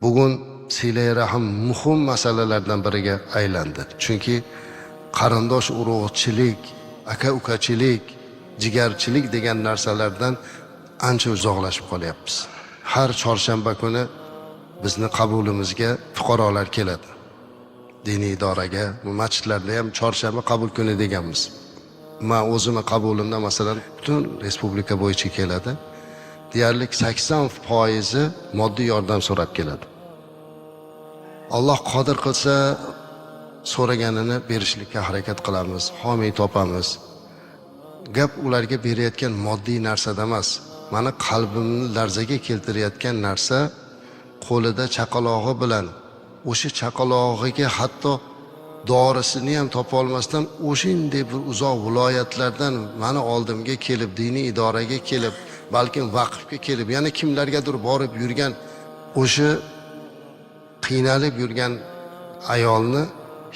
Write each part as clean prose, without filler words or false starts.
Bugun silay rahim muhim masalalardan biriga aylandi. Chunki qarindosh urug'chilik, aka-ukachilik, jigarchilik degan narsalardan ancha uzoqlashib qolyapmiz. Har chorshanba kuni bizni qabulimizga fuqarolar keladi. Diniy idoraga, masjidlarda ham chorshanba qabul kuni deganmiz. Men o'zimning qabulimda masalan butun respublika bo'yicha keladi. Deyarli 80% moddiy yordam so'rab keladi. Alloh qodir qilsa so'raganini berishlikka harakat qilamiz, homiy topamiz. Gap ularga berayotgan moddiy narsada emas. Meni qalbimni larzaga keltirayotgan narsa qo'lida chaqalog'i bilan o'sha chaqalog'iga hatto dorisini ham topa olmasdan o'shanday bir uzoq viloyatlardan meni oldimga kelib, diniy idoraga kelib, balkim vaqfga kelib, yana kimlargadir borib yurgan o'sha qiynalib yurgan ayolni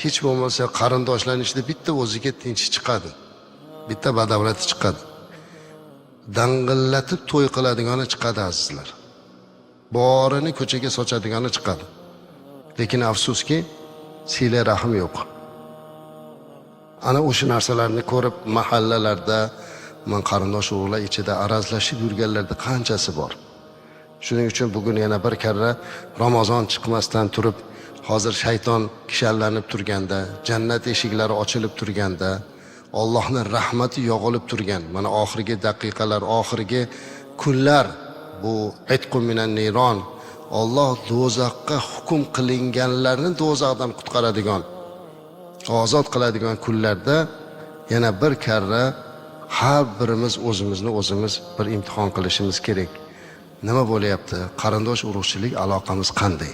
hech bo'lmasa qarindoshlarning ichida bitta o'ziga tinchi chiqadi. Bitta badavlati chiqadi. Dang'illatib to'y qiladigani chiqadi azizlar. Borini ko'chaga sochadigani chiqadi. Lekin afsuski, silay rahim yo'q. Ana o'sha narsalarni ko'rib mahallalarda, men qarindosh urug'lar ichida arazlashib yurganlarda qanchasi bor. Shuning uchun bugun yana bir karra Ramazon chiqmasdan turib, hozir shayton kishanlanib turganda, jannat eshiklari ochilib turganda, Allohning rahmati yog'ilib turgan, mana oxirgi daqiqalar, oxirgi kunlar bu itqum minan neyron, Alloh do'zaxga hukm qilinganlarni do'zaxdan qutqaradigan, ozod qiladigan kunlarda yana bir karra har birimiz o'zimiz bir imtihon qilishimiz kerak. Nima bo'layapti? Qarindosh urug'chilik aloqamiz qanday?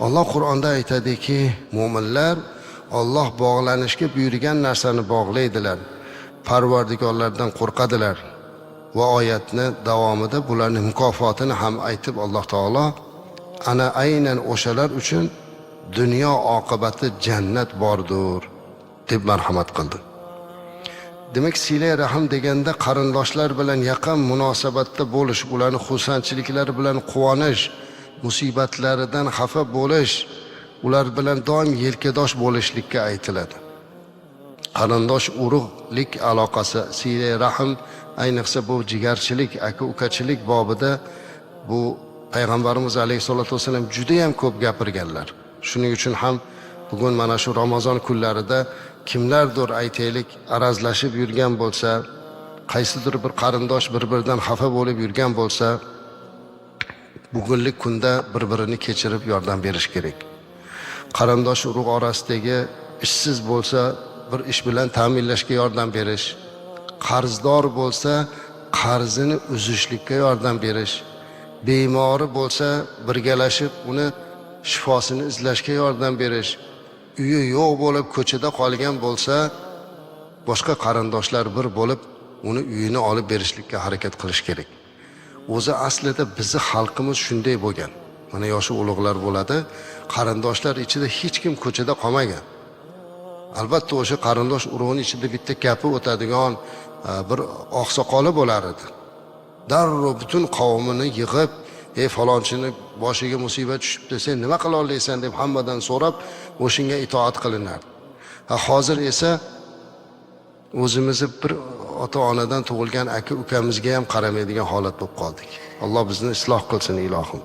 Alloh Qur'onda aytadiki, mu'minlar Alloh bog'lanishga buyurgan narsani bog'laydilar, Parvardigorlardan qo'rqadilar. Va oyatni davomida bularning mukofotini ham aytib Alloh taolo ana aynan o'shalar uchun dunyo oqibati jannat bordir deb marhamat qildi. Demak, silay rahim deganda qarindoshlar bilan yaqin munosabatda bo'lish, ularning xursandchiliklari bilan quvonish, musibatlaridan xafa bo'lish, ular bilan doim yelkadosh bo'lishlikka aytiladi. Qarindosh urug'lik aloqasi, silay rahim, ayniqsa bu jigarchilik, aka-ukachilik bobida bu payg'ambarimiz alayhisolatu vasallam juda ham ko'p gapirganlar. Shuning uchun ham bugun mana shu Ramazon kunlarida kimlardir aytaylik arazlashib yurgan bo'lsa, qaysidir bir qarindosh bir-biridan xafa bo'lib yurgan bo'lsa, bugunlik kunda bir-birini kechirib yordam berish kerak. Qarindosh urug' orasidagi ishsiz bo'lsa, bir ish bilan ta'minlashga yordam berish, qarzdor bo'lsa, qarzini uzishlikka yordam berish, bemori bo'lsa, birgalashib uni shifosini izlashga yordam berish, uyi yo'q bo'lib ko'chada qolgan bo'lsa, boshqa qarindoshlar bir bo'lib uni uyini olib berishlikka harakat qilish kerak. O'zi aslida bizi xalqimiz shunday bo'lgan. Mana yoshi ulug'lar bo'ladi, qarindoshlar ichida hech kim ko'chada qolmagan. Albatta o'sha qarindosh urug'ining ichida bitta gapi o'tadigan bir oqsoqoli bo'lar edi. Darrov butun qavmini yig'ib, "Ey falonchini boshiga musibat tushibdi, sen nima qila olaysan?" deb hammadan so'rab, o'shinga itoat qilinardi. Hozir esa o'zimizni bir ota-onadan tug'ilgan aka-ukamizga ham qaramaydigan holat bo'lib qoldik. Alloh bizni isloh qilsin, ilohim.